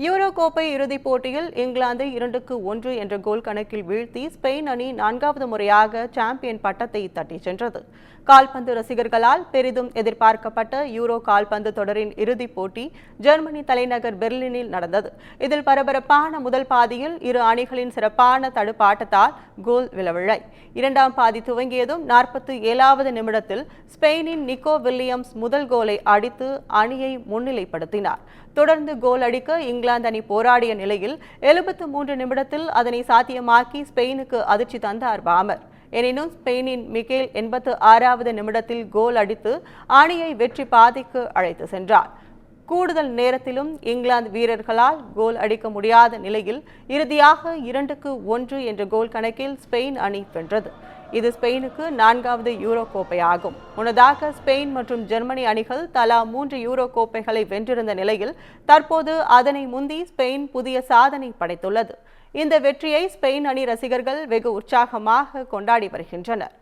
Euro கோப்பை இறுதிப் போட்டியில் இங்கிலாந்தை 2-1 என்ற கோல் கணக்கில் வீழ்த்தி ஸ்பெயின் அணி 4வது முறையாக சாம்பியன் பட்டத்தை தட்டிச் சென்றது. கால்பந்து ரசிகர்களால் பெரிதும் எதிர்பார்க்கப்பட்ட யூரோ கால்பந்து தொடரின் இறுதிப் போட்டி ஜெர்மனி தலைநகர் பெர்லினில் நடந்தது. இதில் பரபரப்பான முதல் பாதியில் இரு அணிகளின் சிறப்பான தடுப்பாட்டத்தால் கோல் விழவில்லை. இரண்டாம் பாதி துவங்கியதும் 47வது நிமிடத்தில் ஸ்பெயினின் நிக்கோ வில்லியம்ஸ் முதல் கோலை அடித்து அணியை முன்னிலைப்படுத்தினார். தொடர்ந்து கோல் அடிக்க இங்கிலாந்து அணி போராடிய நிலையில் 73 நிமிடத்தில் அதனை சாத்தியமாக்கி ஸ்பெயினுக்கு அதிர்ச்சி தந்தார் பாமர். எனினும் ஸ்பெயினின் மிகேல் 86வது நிமிடத்தில் கோல் அடித்து அணியை வெற்றி பாதைக்கு அழைத்து சென்றார். கூடுதல் நேரத்திலும் இங்கிலாந்து வீரர்களால் கோல் அடிக்க முடியாத நிலையில் இறுதியாக 2-1 என்ற கோல் கணக்கில் ஸ்பெயின் அணி வென்றது. இது ஸ்பெயினுக்கு 4வது யூரோ கோப்பையாகும். முன்னதாக ஸ்பெயின் மற்றும் ஜெர்மனி அணிகள் தலா 3 யூரோ கோப்பைகளை வென்றிருந்த நிலையில் தற்போது அதனை முந்தி ஸ்பெயின் புதிய சாதனை படைத்துள்ளது. இந்த வெற்றியை ஸ்பெயின் அணி ரசிகர்கள் வெகு உற்சாகமாக கொண்டாடி வருகின்றனர்.